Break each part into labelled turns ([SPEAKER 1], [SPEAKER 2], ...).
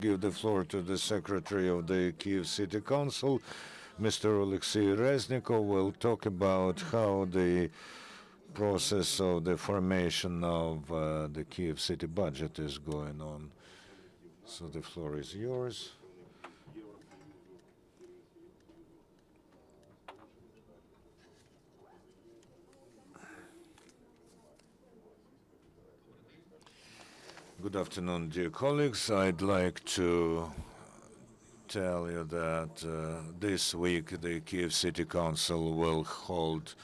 [SPEAKER 1] give the floor to the Secretary of the Kyiv City Council, Mr. Oleksiy Reznikov. Will talk about how the process of the formation of the Kyiv city budget is going on. So the floor is yours. Good afternoon, dear colleagues. I'd like to tell you that this week the Kyiv City Council will hold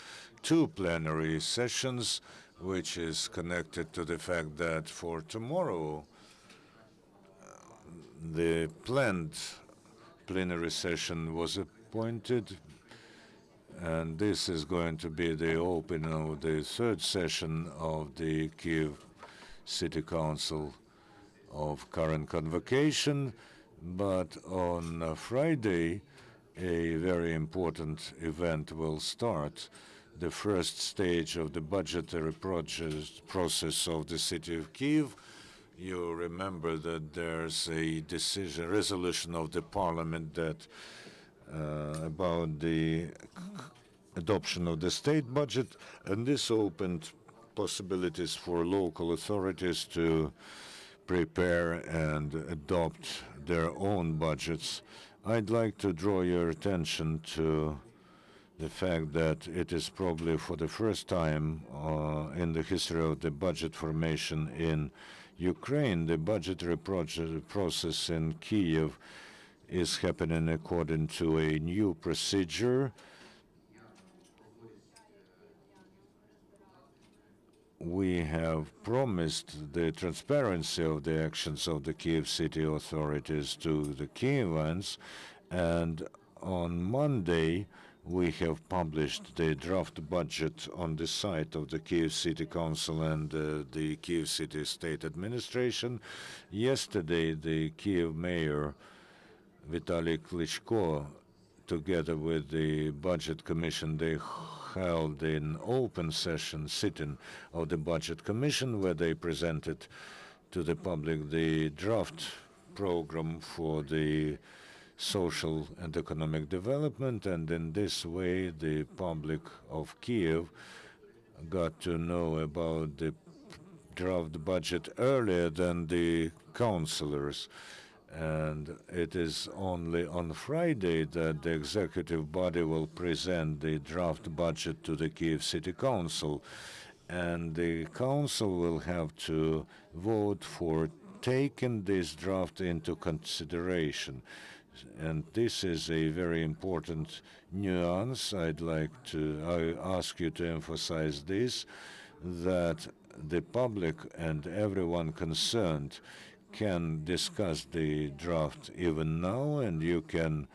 [SPEAKER 1] two plenary sessions, which is connected to the fact that for tomorrow the planned plenary session was appointed, and this is going to be the opening of the third session of the Kyiv City Council of current convocation. But on Friday, a very important event will start, the first stage of the budgetary process of the city of Kyiv. You remember that there's a resolution of the parliament that about the adoption of the state budget, and this opened possibilities for local authorities to prepare and adopt their own budgets. I'd like to draw your attention to the fact that it is probably for the first time in the history of the budget formation in Ukraine, the budgetary process in Kyiv is happening according to a new procedure. We have promised the transparency of the actions of the Kyiv city authorities to the Kyivans, and on Monday we have published the draft budget on the site of the Kyiv City Council and the Kyiv City State Administration. Yesterday, the Kyiv mayor, Vitaly Klitschko, together with the Budget Commission, they held an open session sitting of the Budget Commission where they presented to the public the draft program for the social and economic development, and in this way the public of Kyiv got to know about the draft budget earlier than the councillors. And it is only on Friday that the executive body will present the draft budget to the Kyiv City Council, and the council will have to vote for taking this draft into consideration. And this is a very important nuance. I ask you to emphasize this, that the public and everyone concerned can discuss the draft even now, and you can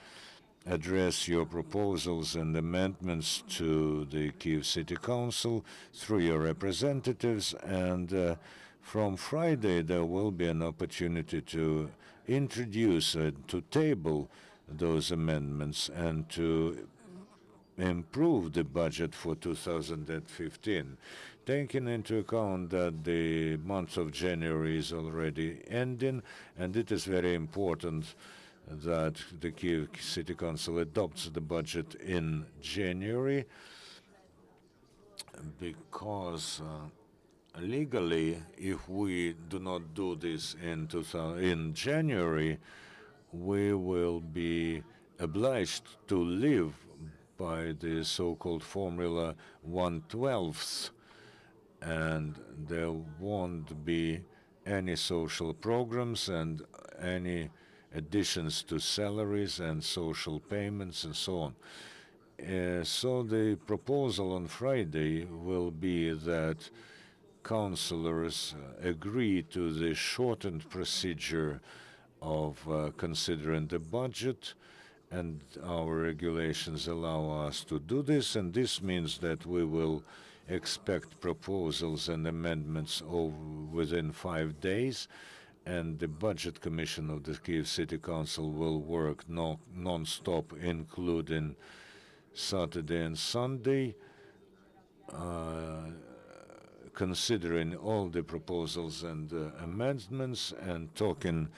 [SPEAKER 1] address your proposals and amendments to the Kyiv City Council through your representatives, and from Friday there will be an opportunity to introduce to table those amendments and to improve the budget for 2015. Taking into account that the month of January is already ending, and it is very important that the Kyiv City Council adopts the budget in January, because legally, if we do not do this in January, we will be obliged to live by the so-called formula 1/12, and there won't be any social programs and any additions to salaries and social payments and so on. So the proposal on Friday will be that councillors agree to the shortened procedure of considering the budget, and our regulations allow us to do this, and this means that we will expect proposals and amendments within 5 days, and the Budget Commission of the Kyiv City Council will work non-stop, including Saturday and Sunday, considering all the proposals and amendments and talking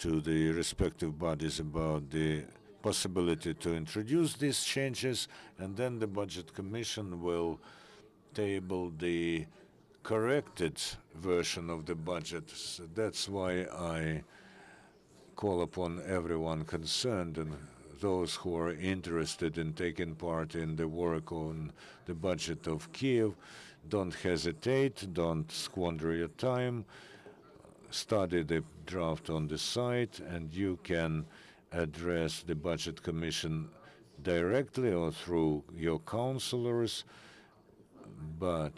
[SPEAKER 1] to the respective bodies about the possibility to introduce these changes, and then the Budget Commission will table the corrected version of the budget. So that's why I call upon everyone concerned and those who are interested in taking part in the work on the budget of Kyiv, don't hesitate, don't squander your time, study the draft on the site, and you can address the Budget Commission directly or through your counselors, but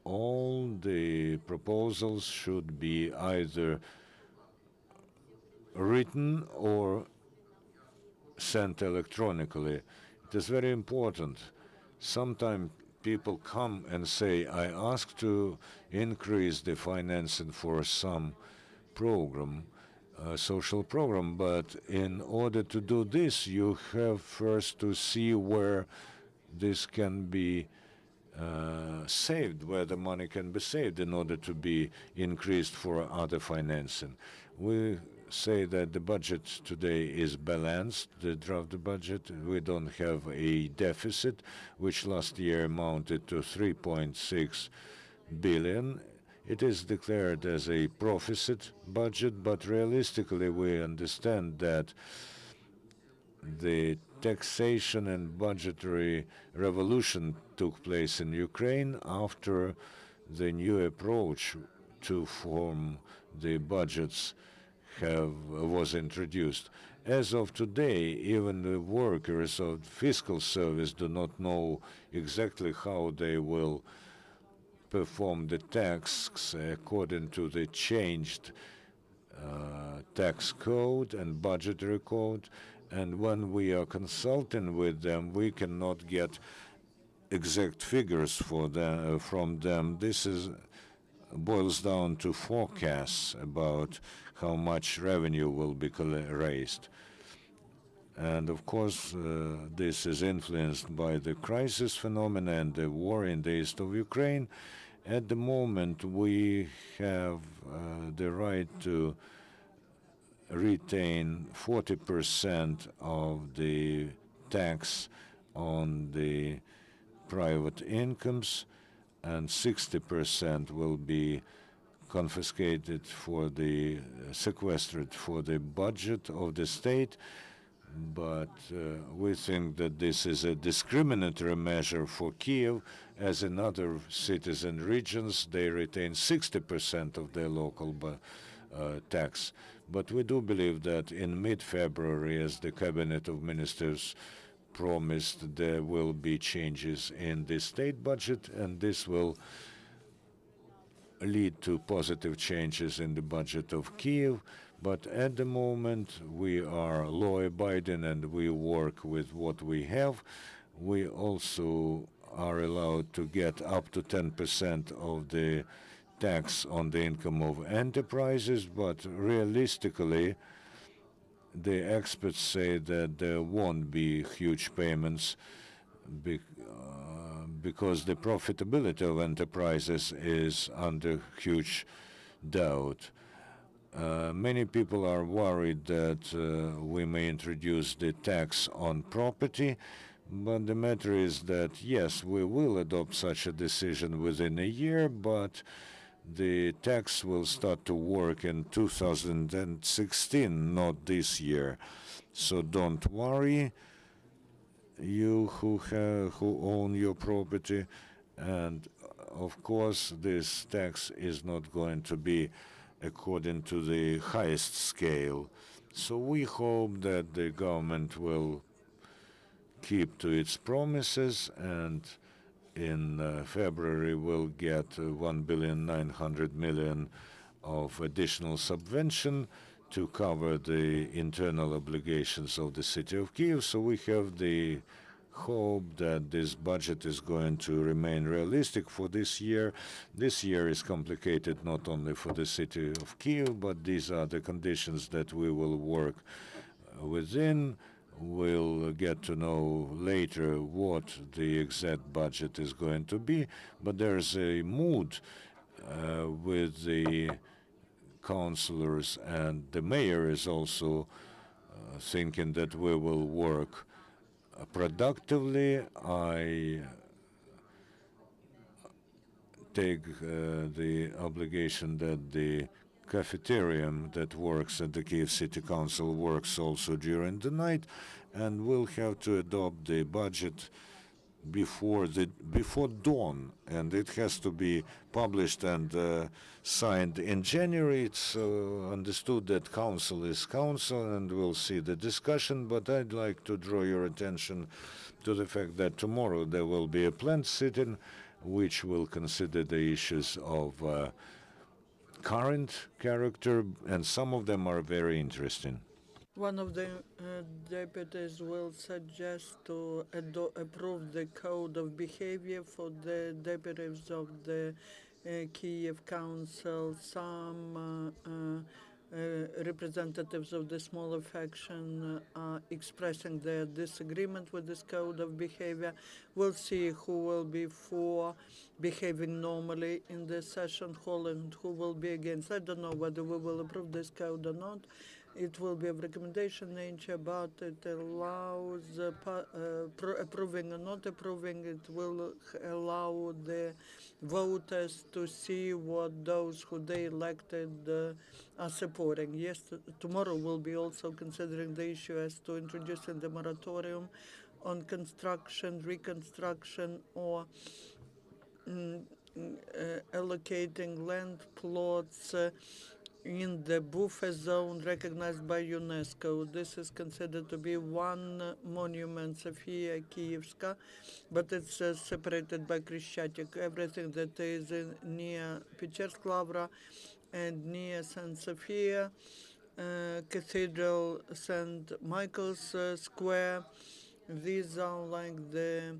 [SPEAKER 1] all the proposals should be either written or sent electronically. It is very important. Sometimes people come and say, I ask to increase the financing for some program, social program, but in order to do this, you have first to see where this can be saved, where the money can be saved in order to be increased for other financing. We say that the budget today is balanced, the draft budget. We don't have a deficit, which last year amounted to 3.6 billion. It is declared as a profit budget, but realistically we understand that the taxation and budgetary revolution took place in Ukraine after the new approach to form the budgets was introduced. As of today, even the workers of fiscal service do not know exactly how they will perform the tasks according to the changed tax code and budgetary code. And when we are consulting with them, we cannot get exact figures for them, from them. This boils down to forecasts about how much revenue will be raised. And of course, this is influenced by the crisis phenomena and the war in the east of Ukraine. At the moment, we have the right to retain 40% of the tax on the private incomes, and 60% will be confiscated for the sequestered for the budget of the state. But we think that this is a discriminatory measure for Kyiv, as in other cities and regions they retain 60% of their local tax. But we do believe that in mid-February, as the Cabinet of Ministers promised, there will be changes in the state budget, and this will lead to positive changes in the budget of Kyiv. But at the moment, we are law-abiding and we work with what we have. We also are allowed to get up to 10% of the tax on the income of enterprises, but realistically, the experts say that there won't be huge payments because the profitability of enterprises is under huge doubt. Many people are worried that we may introduce the tax on property, but the matter is that, yes, we will adopt such a decision within a year, but the tax will start to work in 2016, not this year. So don't worry, you who own your property. And of course, this tax is not going to be according to the highest scale. So we hope that the government will keep to its promises, and in February we'll get 1,900,000,000 of additional subvention to cover the internal obligations of the city of Kyiv. So we have the hope that this budget is going to remain realistic for this year. This year is complicated not only for the city of Kyiv, but these are the conditions that we will work within. We'll get to know later what the exact budget is going to be, but there's a mood with the councillors, and the mayor is also thinking that we will work productively. I take the obligation that the cafeteria that works at the Kyiv City Council works also during the night, and we'll have to adopt the budget before dawn, and it has to be published and signed in January. It's understood that council is council, and we'll see the discussion. But I'd like to draw your attention to the fact that tomorrow there will be a planned sitting, which will consider the issues of current character, and some of them are very interesting.
[SPEAKER 2] One of the deputies will suggest to approve the code of behavior for the deputies of the Kyiv Council. Some representatives of the smaller faction are expressing their disagreement with this code of behavior. We'll see who will be for behaving normally in the session hall and who will be against. I don't know whether we will approve this code or not. It will be of recommendation nature, but it allows approving or not approving. It will allow the voters to see what those who they elected are supporting. Yes, tomorrow we'll be also considering the issue as to introducing the moratorium on construction, reconstruction, or allocating land plots in the buffer zone recognized by UNESCO. This is considered to be one monument, Sofia Kievska, but it's separated by Krishchatik. Everything that is near Pechersk Lavra and near St. Sophia Cathedral, St. Michael's Square, these are like the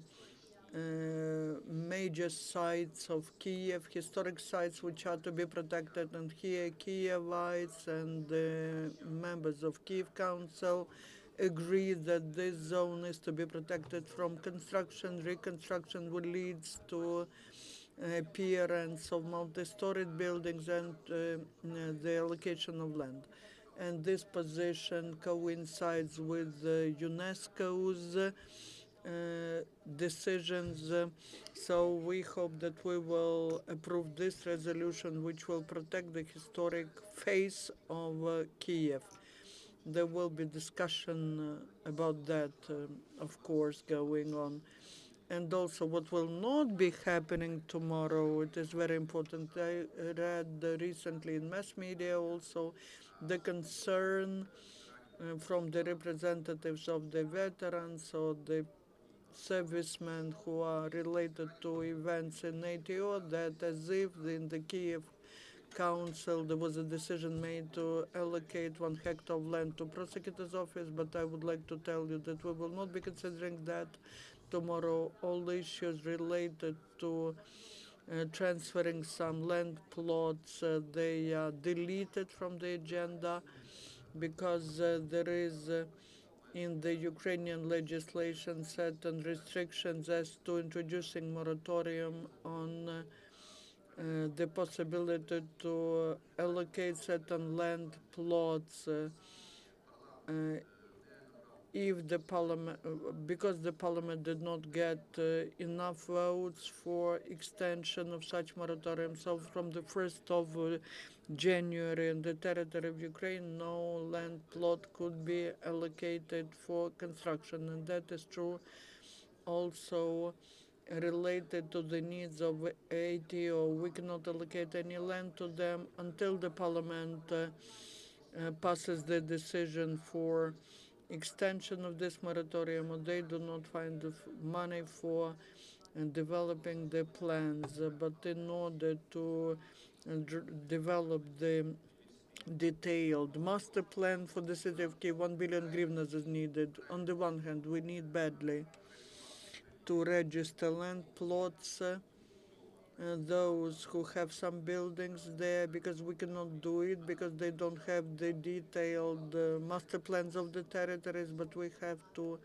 [SPEAKER 2] major sites of Kiev, historic sites which are to be protected, and here Kievites and the members of Kyiv Council agree that this zone is to be protected from construction. Reconstruction will lead to appearance of multi-storied buildings and the allocation of land. And this position coincides with UNESCO's decisions. So we hope that we will approve this resolution, which will protect the historic face of Kiev. There will be discussion about that, of course, going on. And also what will not be happening tomorrow, it is very important. I read recently in mass media also the concern from the representatives of the veterans or the servicemen who are related to events in NATO, that as if in the Kiev Council there was a decision made to allocate 1 hectare of land to prosecutor's office, but I would like to tell you that we will not be considering that tomorrow. All issues related to transferring some land plots, they are deleted from the agenda because there is in the Ukrainian legislation certain restrictions as to introducing moratorium on the possibility to allocate certain land plots if the parliament, because the parliament did not get enough votes for extension of such moratorium. So from the 1st of January in the territory of Ukraine, no land plot could be allocated for construction, and that is true also related to the needs of ATO. We cannot allocate any land to them until the parliament passes the decision for extension of this moratorium, or they do not find the money for developing the plans. But in order to develop the detailed master plan for the city of Kyiv, 1 billion hryvnias is needed. On the one hand, we need badly to register land plots, those who have some buildings there, because we cannot do it because they don't have the detailed master plans of the territories, but we have to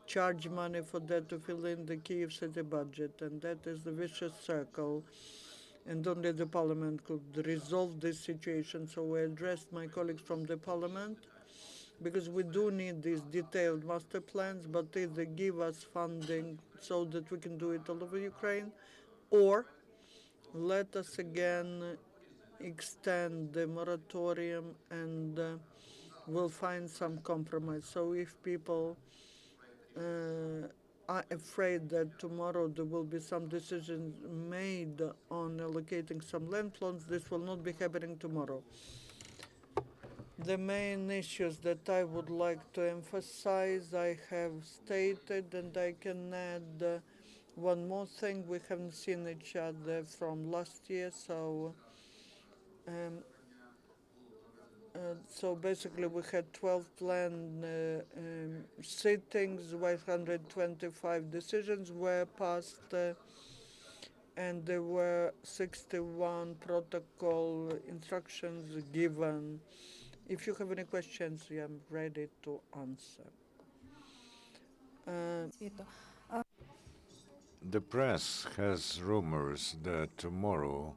[SPEAKER 2] charge money for that to fill in the Kyiv city budget, and that is the vicious circle. and only the parliament could resolve this situation. So I addressed my colleagues from the parliament, because we do need these detailed master plans, but either give us funding so that we can do it all over Ukraine, or let us again extend the moratorium, and we'll find some compromise. So if people are afraid that tomorrow there will be some decisions made on allocating some land plots, this will not be happening tomorrow. The main issues that I would like to emphasize, I have stated, and I can add one more thing. We haven't seen each other from last year, um, so basically we had 12 planned sittings, 125 decisions were passed, and there were 61 protocol instructions given. If you have any questions, I'm ready to answer.
[SPEAKER 1] The press has rumors that tomorrow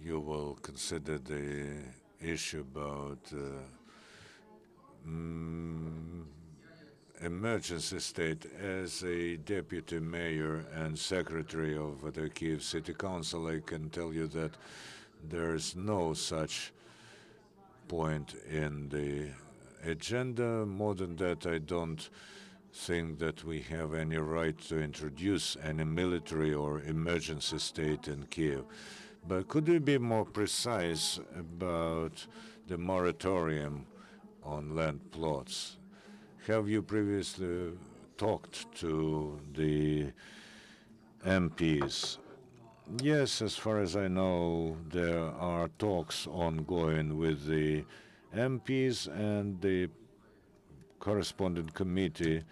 [SPEAKER 1] you will consider the issue about emergency state. As a deputy mayor and secretary of the Kyiv City Council, I can tell you that there's no such point in the agenda. More than that, I don't think that we have any right to introduce any military or emergency state in Kiev. But could you be more precise about the moratorium on land plots? Have you previously talked to the MPs? Yes, as far as I know, there are talks ongoing with the MPs, and the correspondent committee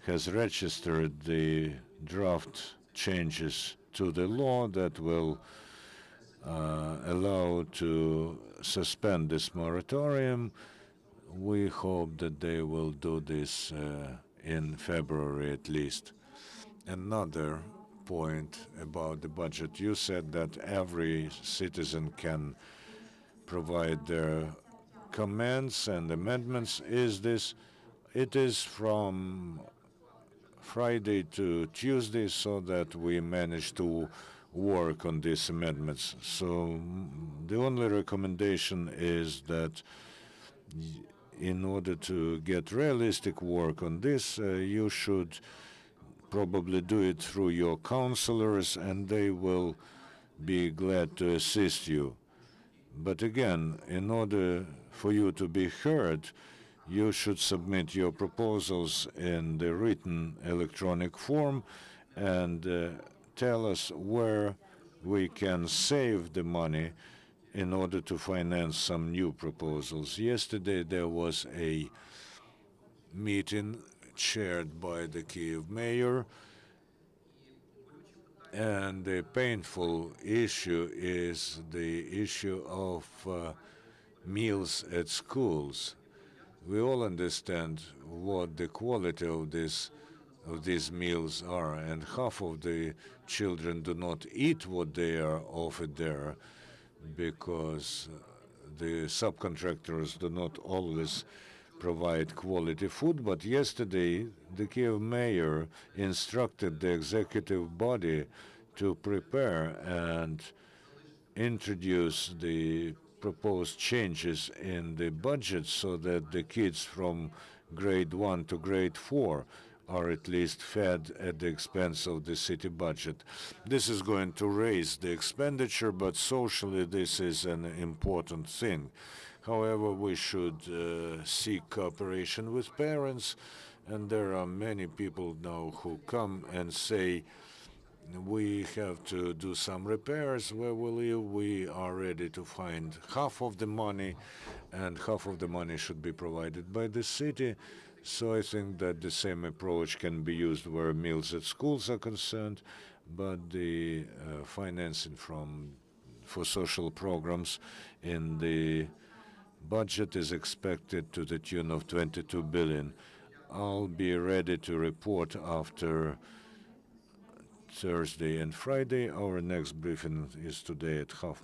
[SPEAKER 1] has registered the draft changes to the law that will allow to suspend this moratorium. We hope that they will do this in February at least. Another point about the budget. You said that every citizen can provide their comments and amendments. It is from Friday to Tuesday, so that we manage to work on these amendments. So the only recommendation is that in order to get realistic work on this, you should probably do it through your counselors, and they will be glad to assist you. But again, in order for you to be heard, you should submit your proposals in the written electronic form and tell us where we can save the money in order to finance some new proposals. Yesterday there was a meeting chaired by the Kyiv mayor, and the painful issue is the issue of meals at schools. We all understand what the quality of these meals are, and half of the children do not eat what they are offered there because the subcontractors do not always provide quality food. But yesterday, the Kiev mayor instructed the executive body to prepare and introduce the proposed changes in the budget so that the kids from grade 1 to grade 4 are at least fed at the expense of the city budget. This is going to raise the expenditure, but socially this is an important thing. However, we should seek cooperation with parents, and there are many people now who come and say, we have to do some repairs where we live. We are ready to find half of the money, and half of the money should be provided by the city. So I think that the same approach can be used where meals at schools are concerned, but the financing for social programs in the budget is expected to the tune of 22 billion. I'll be ready to report after Thursday and Friday. Our next briefing is today at half